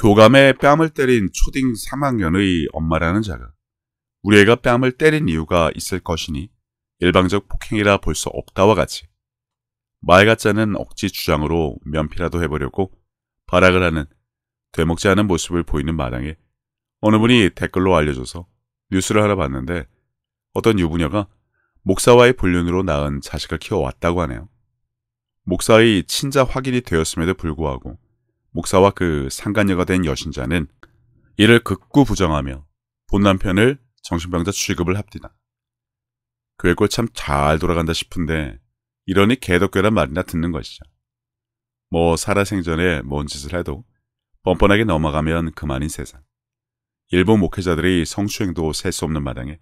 교감에 뺨을 때린 초딩 3학년의 엄마라는 자가 우리 애가 뺨을 때린 이유가 있을 것이니 일방적 폭행이라 볼 수 없다와 같이 말 같자는 억지 주장으로 면피라도 해보려고 발악을 하는 되먹지 않은 모습을 보이는 마당에 어느 분이 댓글로 알려줘서 뉴스를 하나 봤는데 어떤 유부녀가 목사와의 불륜으로 낳은 자식을 키워왔다고 하네요. 목사의 친자 확인이 되었음에도 불구하고 목사와 그 상간녀가 된 여신자는 이를 극구 부정하며 본 남편을 정신병자 취급을 합디다. 교회 꼴 참 잘 돌아간다 싶은데 이러니 개덕교란 말이나 듣는 것이죠. 뭐 살아생전에 뭔 짓을 해도 뻔뻔하게 넘어가면 그만인 세상. 일부 목회자들이 성추행도 셀 수 없는 마당에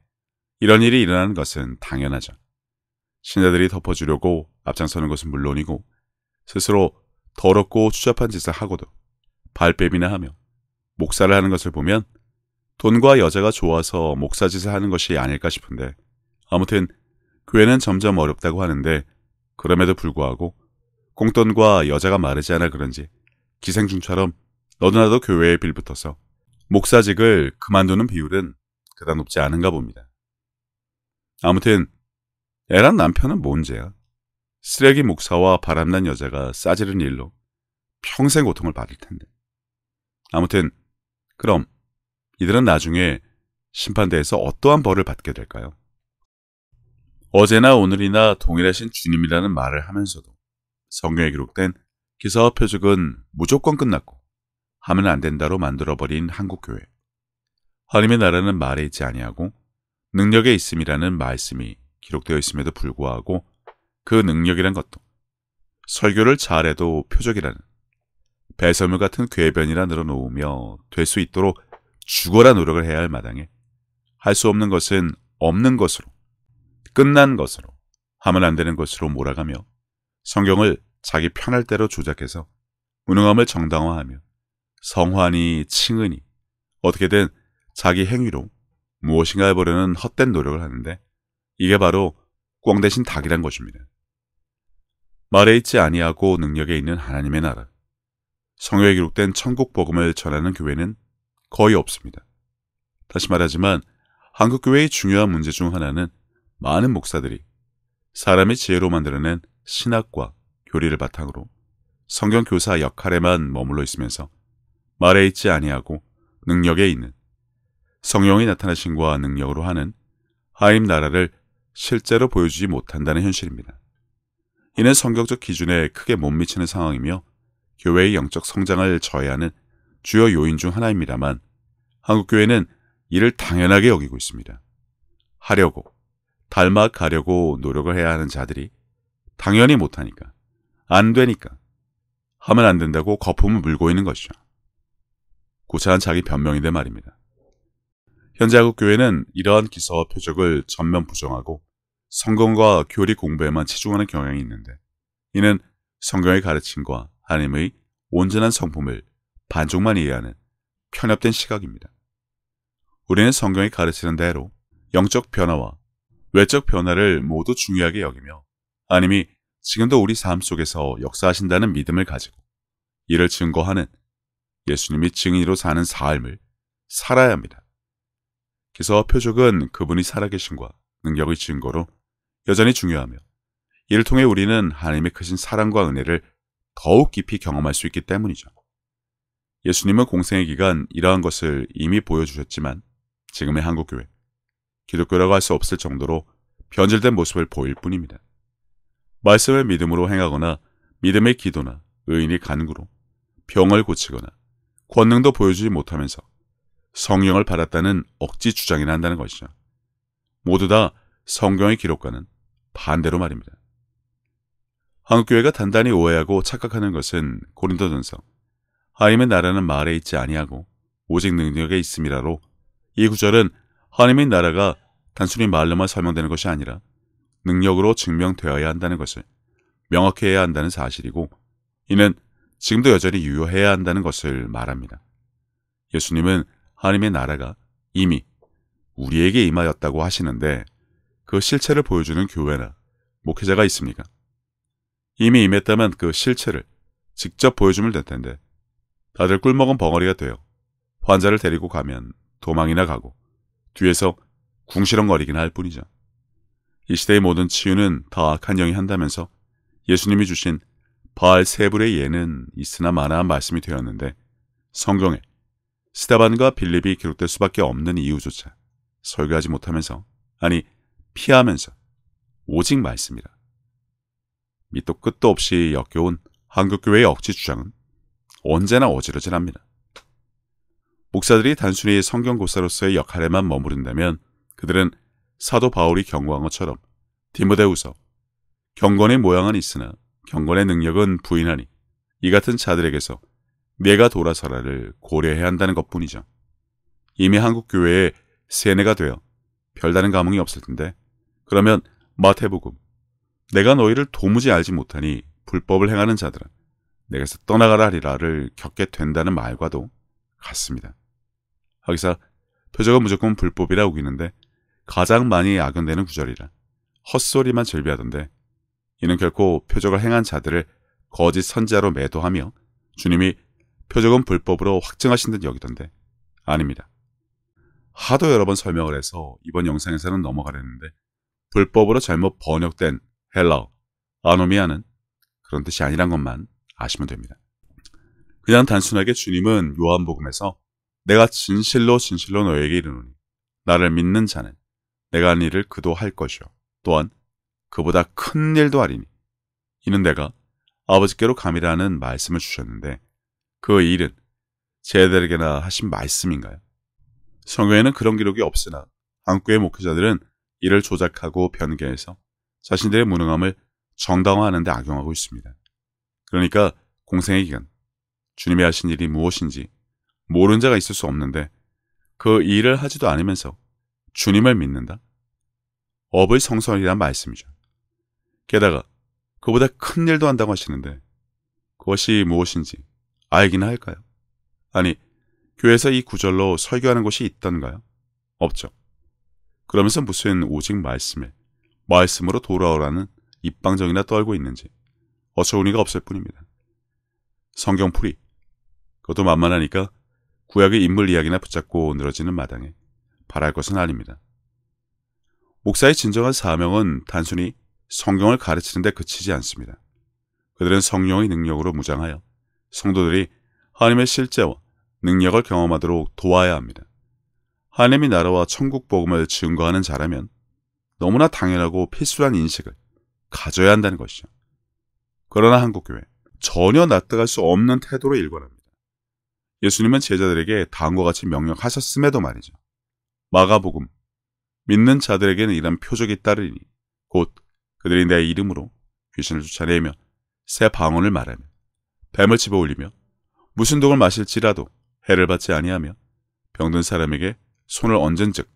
이런 일이 일어나는 것은 당연하죠. 신자들이 덮어주려고 앞장서는 것은 물론이고 스스로 더럽고 추잡한 짓을 하고도 발뺌이나 하며 목사를 하는 것을 보면 돈과 여자가 좋아서 목사 짓을 하는 것이 아닐까 싶은데 아무튼 교회는 점점 어렵다고 하는데 그럼에도 불구하고 공돈과 여자가 마르지 않아 그런지 기생충처럼 너도나도 교회에 빌붙어서 목사직을 그만두는 비율은 그다지 높지 않은가 봅니다. 아무튼 애란 남편은 뭔 죄야. 쓰레기 목사와 바람난 여자가 싸지른 일로 평생 고통을 받을 텐데. 아무튼 그럼 이들은 나중에 심판대에서 어떠한 벌을 받게 될까요? 어제나 오늘이나 동일하신 주님이라는 말을 하면서도 성경에 기록된 기사와 표적은 무조건 끝났고 하면 안 된다로 만들어버린 한국교회. 하나님의 나라는 말에 있지 아니하고 능력에 있음이라는 말씀이 기록되어 있음에도 불구하고 그 능력이란 것도 설교를 잘해도 표적이라는 배설물 같은 궤변이라 늘어놓으며 될 수 있도록 죽어라 노력을 해야 할 마당에 할 수 없는 것은 없는 것으로 끝난 것으로 하면 안 되는 것으로 몰아가며 성경을 자기 편할 대로 조작해서 무능함을 정당화하며 성화니 칭으니 어떻게든 자기 행위로 무엇인가 해보려는 헛된 노력을 하는데 이게 바로 꿩 대신 닭이란 것입니다. 말에 있지 아니하고 능력에 있는 하나님의 나라, 성경에 기록된 천국 복음을 전하는 교회는 거의 없습니다. 다시 말하지만 한국교회의 중요한 문제 중 하나는 많은 목사들이 사람의 지혜로 만들어낸 신학과 교리를 바탕으로 성경 교사 역할에만 머물러 있으면서 말에 있지 아니하고 능력에 있는 성령의 나타나심과 능력으로 하는 하나님 나라를 실제로 보여주지 못한다는 현실입니다. 이는 성경적 기준에 크게 못 미치는 상황이며 교회의 영적 성장을 저해하는 주요 요인 중 하나입니다만 한국교회는 이를 당연하게 여기고 있습니다. 하려고, 닮아가려고 노력을 해야 하는 자들이 당연히 못하니까, 안 되니까, 하면 안 된다고 거품을 물고 있는 것이죠. 구차한 자기 변명인데 말입니다. 현재 한국교회는 이러한 기사와 표적을 전면 부정하고 성경과 교리 공부에만 치중하는 경향이 있는데 이는 성경의 가르침과 하나님의 온전한 성품을 반쪽만 이해하는 편협된 시각입니다. 우리는 성경이 가르치는 대로 영적 변화와 외적 변화를 모두 중요하게 여기며 하나님이 지금도 우리 삶 속에서 역사하신다는 믿음을 가지고 이를 증거하는 예수님이 증인으로 사는 삶을 살아야 합니다. 기사와 표적은 그분이 살아계신과 능력의 증거로 여전히 중요하며 이를 통해 우리는 하나님의 크신 사랑과 은혜를 더욱 깊이 경험할 수 있기 때문이죠. 예수님은 공생의 기간 이러한 것을 이미 보여주셨지만 지금의 한국교회, 기독교라고 할 수 없을 정도로 변질된 모습을 보일 뿐입니다. 말씀을 믿음으로 행하거나 믿음의 기도나 의인의 간구로 병을 고치거나 권능도 보여주지 못하면서 성령을 받았다는 억지 주장이나 한다는 것이죠. 모두 다 성경의 기록과는 반대로 말입니다. 한국교회가 단단히 오해하고 착각하는 것은 고린도전서 하나님의 나라는 말에 있지 아니하고 오직 능력에 있음이라로 이 구절은 하나님의 나라가 단순히 말로만 설명되는 것이 아니라 능력으로 증명되어야 한다는 것을 명확히 해야 한다는 사실이고 이는 지금도 여전히 유효해야 한다는 것을 말합니다. 예수님은 하나님의 나라가 이미 우리에게 임하였다고 하시는데 그 실체를 보여주는 교회나 목회자가 있습니까? 이미 임했다면 그 실체를 직접 보여주면 될 텐데 다들 꿀먹은 벙어리가 되어 환자를 데리고 가면 도망이나 가고 뒤에서 궁시렁거리긴 할 뿐이죠. 이 시대의 모든 치유는 다 악한 영이 한다면서 예수님이 주신 바알세불의 예는 있으나 마나한 말씀이 되었는데 성경에 스데반과 빌립이 기록될 수밖에 없는 이유조차 설교하지 못하면서, 아니 피하면서 오직 말씀이라. 밑도 끝도 없이 역겨운 한국교회의 억지 주장은 언제나 어지러질합니다. 목사들이 단순히 성경고사로서의 역할에만 머무른다면 그들은 사도 바울이 경고한 것처럼 디모데후서 경건의 모양은 있으나 경건의 능력은 부인하니 이 같은 자들에게서 내가 돌아서라를 고려해야 한다는 것뿐이죠. 이미 한국교회에 세뇌가 되어 별다른 감흥이 없을 텐데 그러면 마태복음 내가 너희를 도무지 알지 못하니 불법을 행하는 자들아 내게서 떠나가라 하리라를 겪게 된다는 말과도 같습니다. 하기사 표적은 무조건 불법이라 우기는데 가장 많이 악용되는 구절이라 헛소리만 즐비하던데 이는 결코 표적을 행한 자들을 거짓 선지자로 매도하며 주님이 표적은 불법으로 확증하신 듯 여기던데 아닙니다. 하도 여러 번 설명을 해서 이번 영상에서는 넘어가려는데 불법으로 잘못 번역된 헬라어 아노미아는 그런 뜻이 아니란 것만 아시면 됩니다. 그냥 단순하게 주님은 요한복음에서 내가 진실로 진실로 너에게 이르노니 나를 믿는 자는 내가 한 일을 그도 할 것이요 또한 그보다 큰 일도 하리니 이는 내가 아버지께로 감이라는 말씀을 주셨는데 그 일은 제자들에게나 하신 말씀인가요? 성경에는 그런 기록이 없으나 한국교회 목회자들은 이를 조작하고 변개해서 자신들의 무능함을 정당화하는 데 악용하고 있습니다. 그러니까 공생의 기간 주님이 하신 일이 무엇인지 모르는 자가 있을 수 없는데 그 일을 하지도 않으면서 주님을 믿는다? 업의 성선이란 말씀이죠. 게다가 그보다 큰 일도 한다고 하시는데 그것이 무엇인지 알기나 할까요? 아니, 교회에서 이 구절로 설교하는 곳이 있던가요? 없죠. 그러면서 무슨 오직 말씀으로 돌아오라는 입방정이나 떨고 있는지 어처구니가 없을 뿐입니다. 성경풀이, 그것도 만만하니까 구약의 인물 이야기나 붙잡고 늘어지는 마당에 바랄 것은 아닙니다. 목사의 진정한 사명은 단순히 성경을 가르치는 데 그치지 않습니다. 그들은 성령의 능력으로 무장하여 성도들이 하나님의 실제와 능력을 경험하도록 도와야 합니다. 하나님의 나라와 천국 복음을 증거하는 자라면 너무나 당연하고 필수란 인식을 가져야 한다는 것이죠. 그러나 한국교회 전혀 납득할 수 없는 태도로 일관합니다. 예수님은 제자들에게 다음과 같이 명령하셨음에도 말이죠. 마가복음 믿는 자들에게는 이런 표적이 따르리니 곧 그들이 내 이름으로 귀신을 쫓아내며 새 방언을 말하며 뱀을 집어올리며 무슨 독을 마실지라도 해를 받지 아니하며 병든 사람에게 손을 얹은즉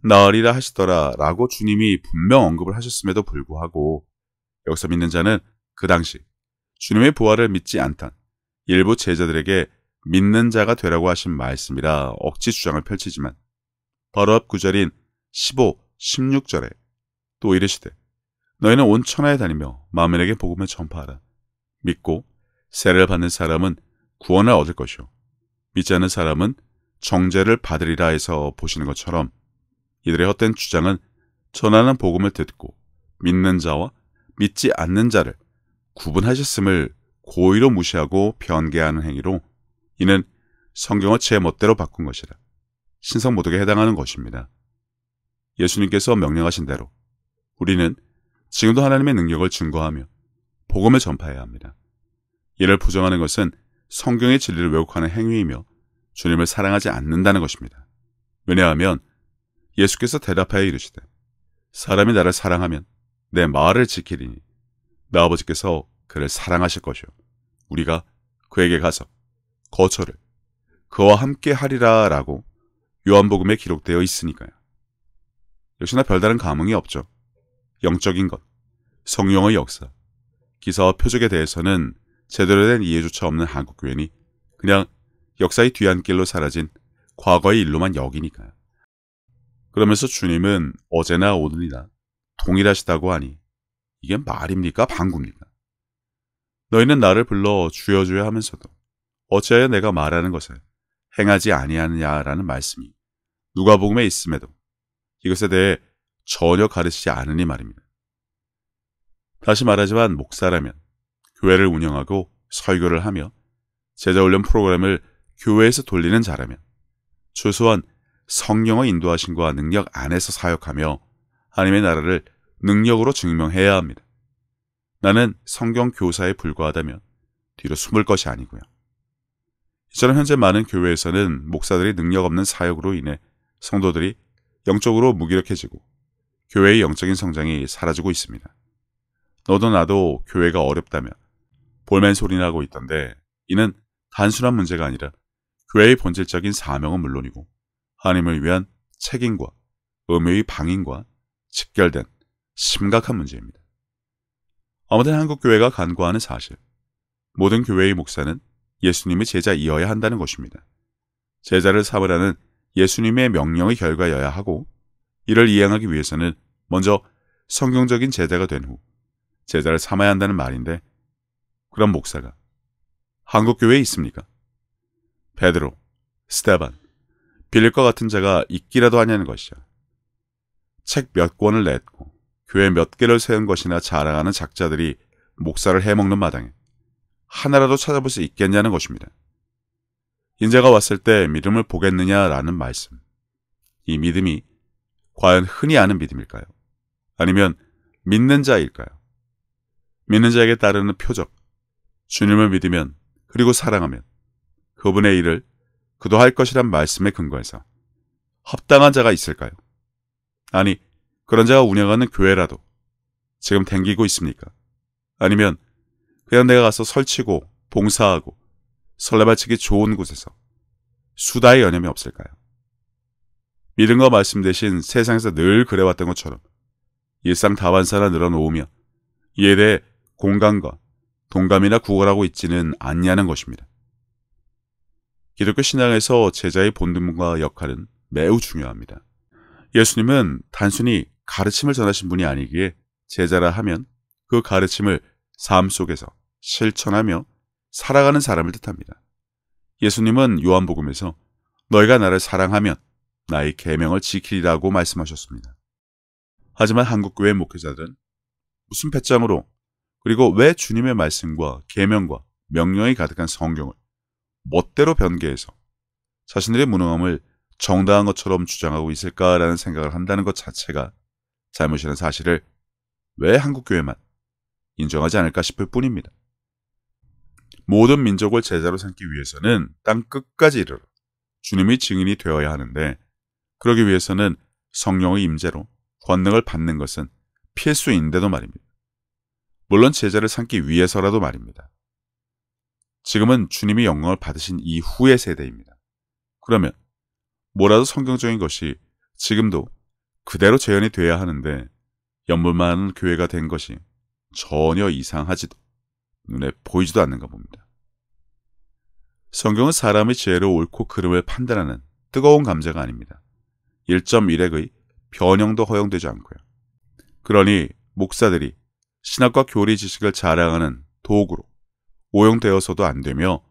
나으리라 하시더라 라고 주님이 분명 언급을 하셨음에도 불구하고 여기서 믿는 자는 그 당시 주님의 부활을 믿지 않던 일부 제자들에게 믿는 자가 되라고 하신 말씀이라 억지 주장을 펼치지만 바로 앞 구절인 15, 16절에 또 이르시되 너희는 온 천하에 다니며 만민에게 복음을 전파하라. 믿고 세례를 받는 사람은 구원을 얻을 것이요 믿지 않는 사람은 정죄를 받으리라 해서 보시는 것처럼 이들의 헛된 주장은 전하는 복음을 듣고 믿는 자와 믿지 않는 자를 구분하셨음을 고의로 무시하고 변개하는 행위로 이는 성경을 제 멋대로 바꾼 것이라 신성모독에 해당하는 것입니다. 예수님께서 명령하신 대로 우리는 지금도 하나님의 능력을 증거하며 복음을 전파해야 합니다. 이를 부정하는 것은 성경의 진리를 왜곡하는 행위이며 주님을 사랑하지 않는다는 것입니다. 왜냐하면 예수께서 대답하여 이르시되 사람이 나를 사랑하면 내 말을 지키리니 내 아버지께서 그를 사랑하실 것이요 우리가 그에게 가서 거처를 그와 함께 하리라 라고 요한복음에 기록되어 있으니까요. 역시나 별다른 감흥이 없죠. 영적인 것, 성령의 역사, 기사와 표적에 대해서는 제대로 된 이해조차 없는 한국교회니 그냥 역사의 뒤안길로 사라진 과거의 일로만 여기니까요. 그러면서 주님은 어제나 오늘이나 동일하시다고 하니 이게 말입니까? 방구입니까? 너희는 나를 불러 주여 주여 하면서도 어찌하여 내가 말하는 것을 행하지 아니하느냐라는 말씀이 누가복음에 있음에도 이것에 대해 전혀 가르치지 않으니 말입니다. 다시 말하지만 목사라면 교회를 운영하고 설교를 하며 제자훈련 프로그램을 교회에서 돌리는 자라면 최소한 성령의 인도하심과 능력 안에서 사역하며 하나님의 나라를 능력으로 증명해야 합니다. 나는 성경 교사에 불과하다면 뒤로 숨을 것이 아니고요. 이처럼 현재 많은 교회에서는 목사들이 능력 없는 사역으로 인해 성도들이 영적으로 무기력해지고 교회의 영적인 성장이 사라지고 있습니다. 너도 나도 교회가 어렵다며 볼멘 소리나 하고 있던데 이는 단순한 문제가 아니라 교회의 본질적인 사명은 물론이고 하나님을 위한 책임과 의무의 방임과 직결된 심각한 문제입니다. 아무튼 한국 교회가 간과하는 사실, 모든 교회의 목사는 예수님의 제자이어야 한다는 것입니다. 제자를 삼으라는 예수님의 명령의 결과여야 하고 이를 이행하기 위해서는 먼저 성경적인 제자가 된 후 제자를 삼아야 한다는 말인데 그런 목사가 한국 교회에 있습니까? 베드로, 스데반, 빌립과 같은 자가 있기라도 하냐는 것이죠. 책 몇 권을 냈고 교회 몇 개를 세운 것이나 자랑하는 작자들이 목사를 해먹는 마당에 하나라도 찾아볼 수 있겠냐는 것입니다. 인자가 왔을 때 믿음을 보겠느냐라는 말씀. 이 믿음이 과연 흔히 아는 믿음일까요? 아니면 믿는 자일까요? 믿는 자에게 따르는 표적, 주님을 믿으면 그리고 사랑하면 그분의 일을 그도 할 것이란 말씀에 근거해서 합당한 자가 있을까요? 아니, 그런 자가 운영하는 교회라도 지금 댕기고 있습니까? 아니면 그냥 내가 가서 설치고 봉사하고 설레발치기 좋은 곳에서 수다의 여념이 없을까요? 믿음과 말씀 대신 세상에서 늘 그래왔던 것처럼 일상 다반사나 늘어놓으며 이에 대해 공감과 동감이나 구걸하고 있지는 않냐는 것입니다. 기독교 신앙에서 제자의 본분과 역할은 매우 중요합니다. 예수님은 단순히 가르침을 전하신 분이 아니기에 제자라 하면 그 가르침을 삶 속에서 실천하며 살아가는 사람을 뜻합니다. 예수님은 요한복음에서 너희가 나를 사랑하면 나의 계명을 지키리라고 말씀하셨습니다. 하지만 한국교회 목회자들은 무슨 배짱으로 그리고 왜 주님의 말씀과 계명과 명령이 가득한 성경을 멋대로 변개해서 자신들의 무능함을 정당한 것처럼 주장하고 있을까라는 생각을 한다는 것 자체가 잘못이라는 사실을 왜 한국교회만 인정하지 않을까 싶을 뿐입니다. 모든 민족을 제자로 삼기 위해서는 땅 끝까지 이르러 주님의 증인이 되어야 하는데 그러기 위해서는 성령의 임재로 권능을 받는 것은 필수인데도 말입니다. 물론 제자를 삼기 위해서라도 말입니다. 지금은 주님이 영광을 받으신 이후의 세대입니다. 그러면 뭐라도 성경적인 것이 지금도 그대로 재현이 돼야 하는데 연불만 교회가 된 것이 전혀 이상하지도 눈에 보이지도 않는가 봅니다. 성경은 사람의 지혜로 옳고 그름을 판단하는 뜨거운 감자가 아닙니다. 1.1핵의 변형도 허용되지 않고요. 그러니 목사들이 신학과 교리 지식을 자랑하는 도구로 오용되어서도 안 되며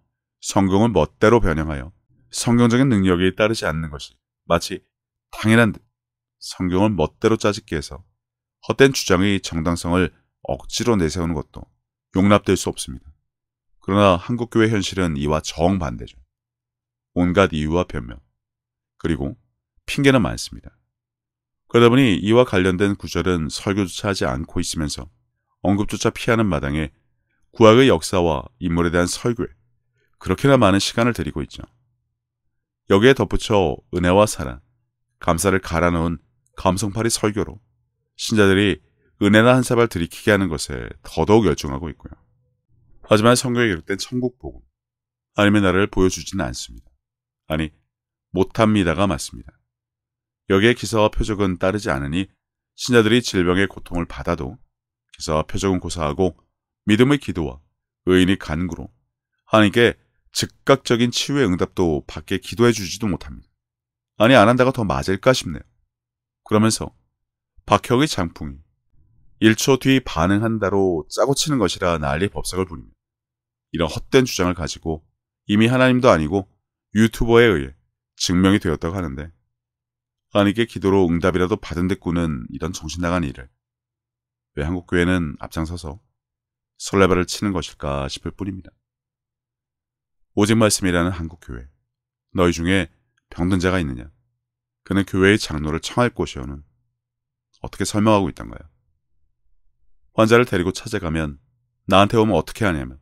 성경을 멋대로 변형하여 성경적인 능력이 따르지 않는 것이 마치 당연한 듯 성경을 멋대로 짜집기 해서 헛된 주장의 정당성을 억지로 내세우는 것도 용납될 수 없습니다. 그러나 한국교회 현실은 이와 정반대죠. 온갖 이유와 변명, 그리고 핑계는 많습니다. 그러다 보니 이와 관련된 구절은 설교조차 하지 않고 있으면서 언급조차 피하는 마당에 구약의 역사와 인물에 대한 설교에 그렇게나 많은 시간을 들이고 있죠. 여기에 덧붙여 은혜와 사랑, 감사를 갈아넣은 감성파리 설교로 신자들이 은혜나 한 사발 들이키게 하는 것에 더더욱 열중하고 있고요. 하지만 성경에 기록된 천국 복음, 하나님의 나라를 보여주지는 않습니다. 아니, 못합니다가 맞습니다. 여기에 기사와 표적은 따르지 않으니 신자들이 질병의 고통을 받아도 기사와 표적은 고사하고 믿음의 기도와 의인의 간구로 하나님께 즉각적인 치유의 응답도 받게 기도해 주지도 못합니다. 아니, 안 한다가 더 맞을까 싶네요. 그러면서 박혁의 장풍이 1초 뒤 반응한다로 짜고 치는 것이라 난리 법석을 부리며 이런 헛된 주장을 가지고 이미 하나님도 아니고 유튜버에 의해 증명이 되었다고 하는데 하나님께 기도로 응답이라도 받은 듯꾸는 이런 정신나간 일을 왜 한국교회는 앞장서서 설레발을 치는 것일까 싶을 뿐입니다. 오직 말씀이라는 한국교회, 너희 중에 병든 자가 있느냐? 그는 교회의 장로를 청할 곳이오는 어떻게 설명하고 있던가요? 환자를 데리고 찾아가면 나한테 오면 어떻게 하냐면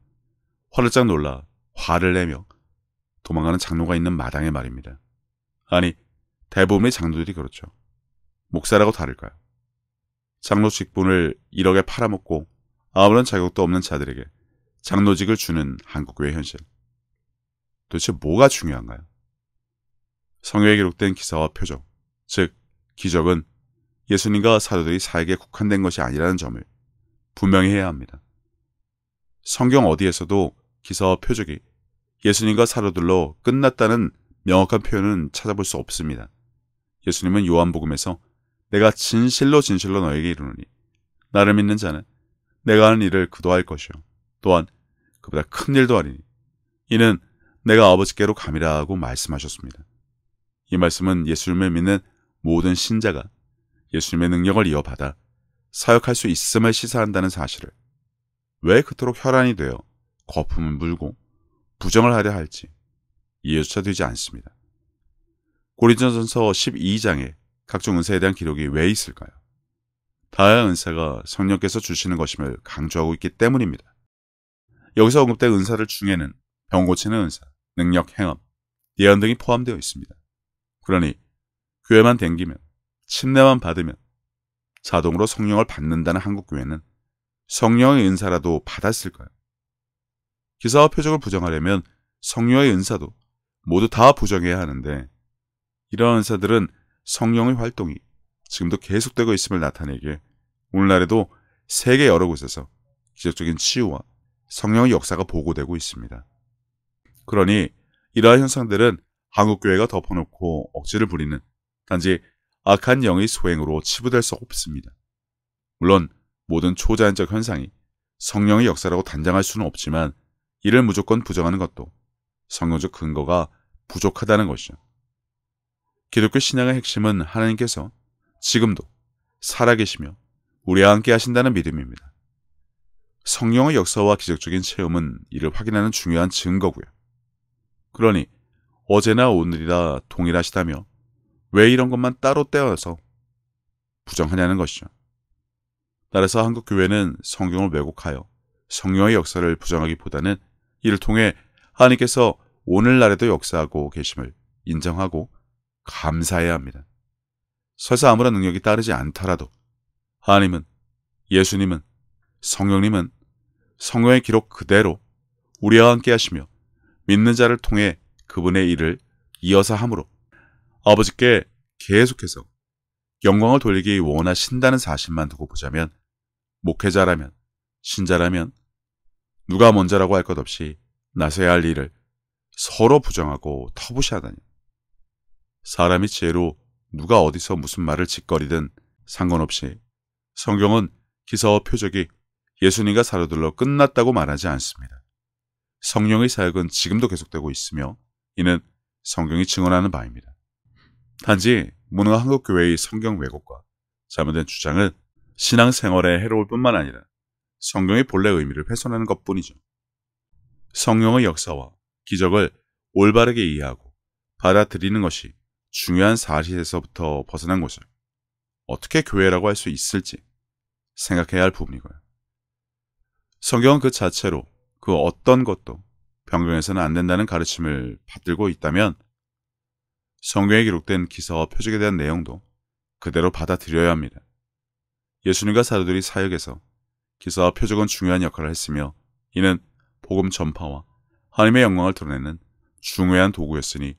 화들짝 놀라 화를 내며 도망가는 장로가 있는 마당의 말입니다. 아니, 대부분의 장로들이 그렇죠. 목사라고 다를까요? 장로 직분을 1억에 팔아먹고 아무런 자격도 없는 자들에게 장로직을 주는 한국교회 현실. 도대체 뭐가 중요한가요? 성경에 기록된 기사와 표적, 즉 기적은 예수님과 사도들이 사역에 국한된 것이 아니라는 점을 분명히 해야 합니다. 성경 어디에서도 기사와 표적이 예수님과 사도들로 끝났다는 명확한 표현은 찾아볼 수 없습니다. 예수님은 요한복음에서 내가 진실로 진실로 너에게 이르노니 나를 믿는 자는 내가 하는 일을 그도 할 것이요 또한 그보다 큰 일도 하리니 이는 내가 아버지께로 감이라 하고 말씀하셨습니다. 이 말씀은 예수님을 믿는 모든 신자가 예수님의 능력을 이어받아 사역할 수 있음을 시사한다는 사실을 왜 그토록 혈안이 되어 거품을 물고 부정을 하려 할지 이해조차 되지 않습니다. 고린도전서 12장에 각종 은사에 대한 기록이 왜 있을까요? 다양한 은사가 성령께서 주시는 것임을 강조하고 있기 때문입니다. 여기서 언급된 은사들 중에는 병 고치는 은사, 능력 행함, 예언 등이 포함되어 있습니다. 그러니 교회만 댕기면, 침례만 받으면 자동으로 성령을 받는다는 한국교회는 성령의 은사라도 받았을까요? 기사와 표적을 부정하려면 성령의 은사도 모두 다 부정해야 하는데 이러한 은사들은 성령의 활동이 지금도 계속되고 있음을 나타내기에 오늘날에도 세계 여러 곳에서 기적적인 치유와 성령의 역사가 보고되고 있습니다. 그러니 이러한 현상들은 한국교회가 덮어놓고 억지를 부리는 단지 악한 영의 소행으로 치부될 수 없습니다. 물론 모든 초자연적 현상이 성령의 역사라고 단정할 수는 없지만 이를 무조건 부정하는 것도 성경적 근거가 부족하다는 것이죠. 기독교 신앙의 핵심은 하나님께서 지금도 살아계시며 우리와 함께 하신다는 믿음입니다. 성령의 역사와 기적적인 체험은 이를 확인하는 중요한 증거고요. 그러니 어제나 오늘이라 동일하시다며 왜 이런 것만 따로 떼어서 부정하냐는 것이죠. 따라서 한국교회는 성경을 왜곡하여 성령의 역사를 부정하기보다는 이를 통해 하나님께서 오늘날에도 역사하고 계심을 인정하고 감사해야 합니다. 설사 아무런 능력이 따르지 않더라도 하나님은, 예수님은, 성령님은 성경의 기록 그대로 우리와 함께 하시며 믿는 자를 통해 그분의 일을 이어서 함으로 아버지께 계속해서 영광을 돌리기 원하신다는 사실만 두고 보자면 목회자라면, 신자라면 누가 먼저라고 할 것 없이 나서야 할 일을 서로 부정하고 터부시하다니. 사람이 지혜로 누가 어디서 무슨 말을 짓거리든 상관없이 성경은 기사와 표적이 예수님과 사도들로 끝났다고 말하지 않습니다. 성령의 사역은 지금도 계속되고 있으며 이는 성경이 증언하는 바입니다. 단지 무능한 한국교회의 성경 왜곡과 잘못된 주장은 신앙생활에 해로울 뿐만 아니라 성경의 본래 의미를 훼손하는 것뿐이죠. 성령의 역사와 기적을 올바르게 이해하고 받아들이는 것이 중요한 사실에서부터 벗어난 것을 어떻게 교회라고 할 수 있을지 생각해야 할 부분이고요. 성경은 그 자체로 그 어떤 것도 변경해서는 안 된다는 가르침을 받들고 있다면 성경에 기록된 기사와 표적에 대한 내용도 그대로 받아들여야 합니다. 예수님과 사도들이 사역에서 기사와 표적은 중요한 역할을 했으며 이는 복음 전파와 하나님의 영광을 드러내는 중요한 도구였으니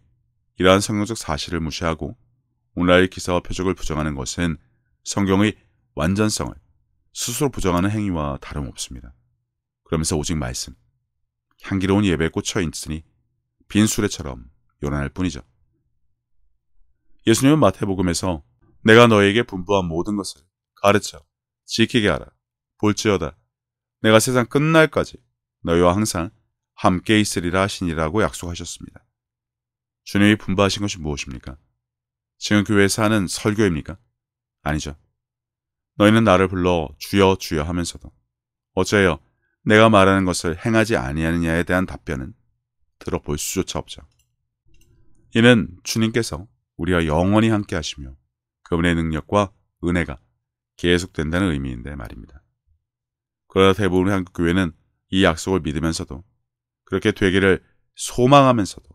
이러한 성경적 사실을 무시하고 오늘날의 기사와 표적을 부정하는 것은 성경의 완전성을 스스로 부정하는 행위와 다름없습니다. 그러면서 오직 말씀, 향기로운 예배에 꽂혀 있으니 빈 수레처럼 요란할 뿐이죠. 예수님은 마태복음에서 내가 너에게 분부한 모든 것을 가르쳐 지키게 하라. 볼지어다 내가 세상 끝날까지 너희와 항상 함께 있으리라 하시니라고 약속하셨습니다. 주님이 분부하신 것이 무엇입니까? 지금 교회에서 하는 설교입니까? 아니죠. 너희는 나를 불러 주여 주여 하면서도 어째요 내가 말하는 것을 행하지 아니하느냐에 대한 답변은 들어볼 수조차 없죠. 이는 주님께서 우리와 영원히 함께 하시며 그분의 능력과 은혜가 계속된다는 의미인데 말입니다. 그러나 대부분의 한국 교회는 이 약속을 믿으면서도 그렇게 되기를 소망하면서도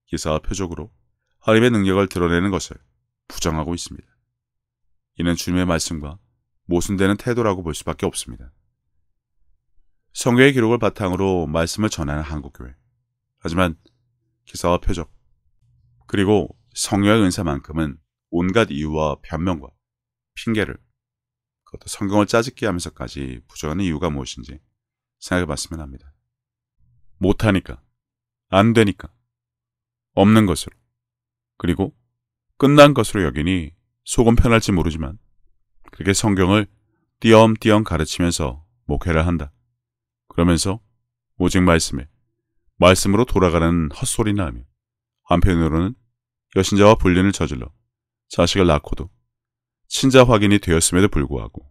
기사와 표적으로 하나님의 능력을 드러내는 것을 부정하고 있습니다. 이는 주님의 말씀과 모순되는 태도라고 볼 수밖에 없습니다. 성경의 기록을 바탕으로 말씀을 전하는 한국교회. 하지만 기사와 표적 그리고 성령의 은사만큼은 온갖 이유와 변명과 핑계를 그것도 성경을 짜집기 하면서까지 부정하는 이유가 무엇인지 생각해 봤으면 합니다. 못하니까, 안 되니까, 없는 것으로, 그리고 끝난 것으로 여기니 속은 편할지 모르지만 그렇게 성경을 띄엄띄엄 가르치면서 목회를 한다. 그러면서 오직 말씀으로 돌아가는 헛소리나 하며 한편으로는 여신자와 불륜을 저질러 자식을 낳고도 친자 확인이 되었음에도 불구하고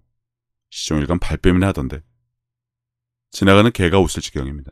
시종일관 발뺌이나 하던데 지나가는 개가 웃을 지경입니다.